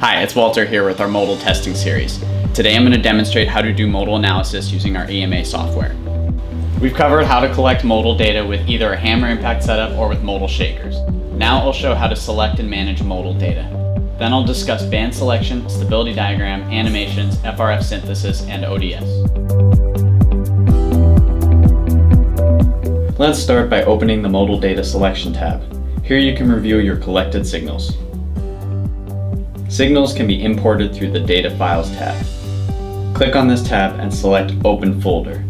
Hi, it's Walter here with our modal testing series. Today I'm going to demonstrate how to do modal analysis using our EMA software. We've covered how to collect modal data with either a hammer impact setup or with modal shakers. Now I'll show how to select and manage modal data. Then I'll discuss band selection, stability diagram, animations, FRF synthesis, and ODS. Let's start by opening the Modal Data Selection tab. Here you can review your collected signals. Signals can be imported through the Data Files tab. Click on this tab and select Open Folder.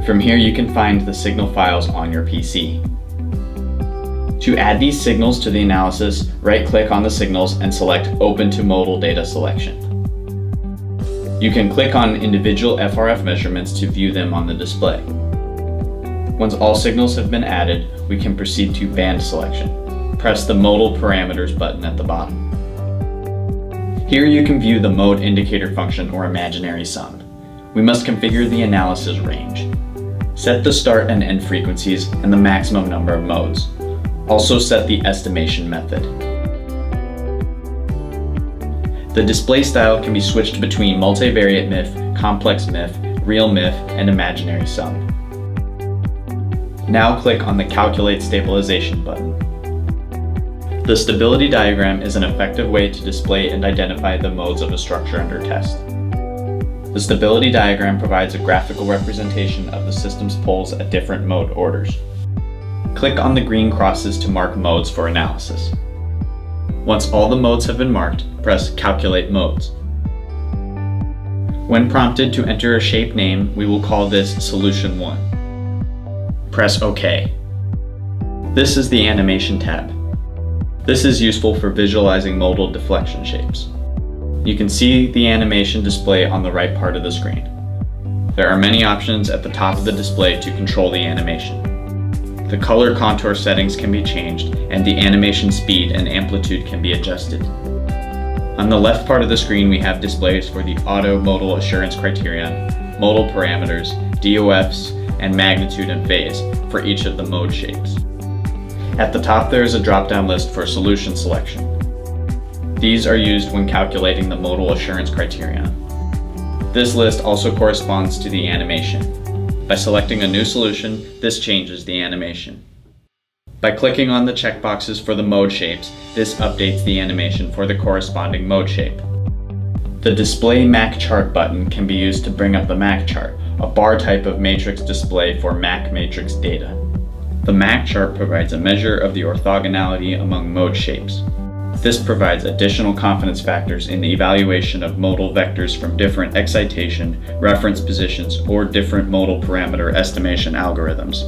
From here you can find the signal files on your PC. To add these signals to the analysis, right-click on the signals and select Open to Modal Data Selection. You can click on individual FRF measurements to view them on the display. Once all signals have been added, we can proceed to band selection. Press the Modal Parameters button at the bottom. Here you can view the mode indicator function or imaginary sum. We must configure the analysis range. Set the start and end frequencies and the maximum number of modes. Also set the estimation method. The display style can be switched between multivariate MIF, complex MIF, real MIF, and imaginary sum. Now click on the Calculate Stabilization button. The stability diagram is an effective way to display and identify the modes of a structure under test. The stability diagram provides a graphical representation of the system's poles at different mode orders. Click on the green crosses to mark modes for analysis. Once all the modes have been marked, press Calculate Modes. When prompted to enter a shape name, we will call this Solution 1. Press OK. This is the Animation tab. This is useful for visualizing modal deflection shapes. You can see the animation display on the right part of the screen. There are many options at the top of the display to control the animation. The color contour settings can be changed, and the animation speed and amplitude can be adjusted. On the left part of the screen we have displays for the Auto Modal Assurance Criterion, modal parameters, DOFs, and magnitude and phase for each of the mode shapes. At the top there is a drop-down list for solution selection. These are used when calculating the modal assurance criterion. This list also corresponds to the animation. By selecting a new solution, this changes the animation. By clicking on the checkboxes for the mode shapes, this updates the animation for the corresponding mode shape. The Display MAC Chart button can be used to bring up the MAC chart, a bar type of matrix display for MAC matrix data. The MAC chart provides a measure of the orthogonality among mode shapes. This provides additional confidence factors in the evaluation of modal vectors from different excitation, reference positions, or different modal parameter estimation algorithms.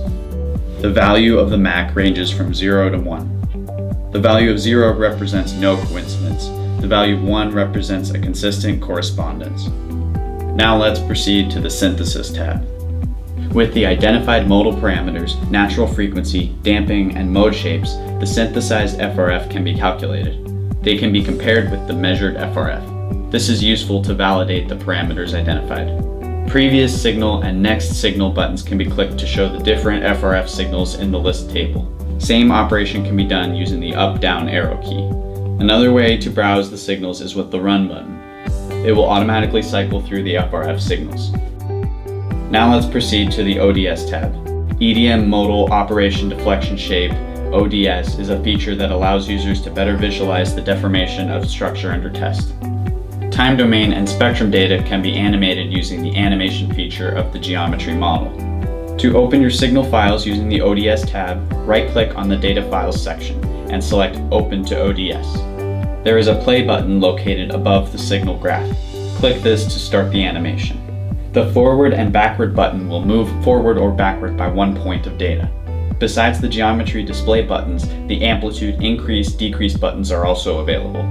The value of the MAC ranges from 0 to 1. The value of 0 represents no coincidence. The value of 1 represents a consistent correspondence. Now let's proceed to the Synthesis tab. With the identified modal parameters, natural frequency, damping, and mode shapes, the synthesized FRF can be calculated. They can be compared with the measured FRF. This is useful to validate the parameters identified. Previous signal and next signal buttons can be clicked to show the different FRF signals in the list table. Same operation can be done using the up-down arrow key. Another way to browse the signals is with the Run button. It will automatically cycle through the FRF signals. Now let's proceed to the ODS tab. EDM Modal Operation Deflection Shape, ODS, is a feature that allows users to better visualize the deformation of structure under test. Time domain and spectrum data can be animated using the animation feature of the geometry model. To open your signal files using the ODS tab, right-click on the Data Files section and select Open to ODS. There is a play button located above the signal graph. Click this to start the animation. The forward and backward button will move forward or backward by 1 point of data. Besides the geometry display buttons, the amplitude increase/decrease buttons are also available.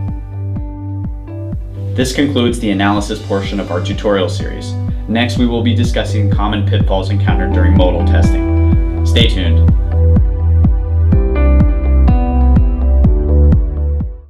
This concludes the analysis portion of our tutorial series. Next, we will be discussing common pitfalls encountered during modal testing. Stay tuned.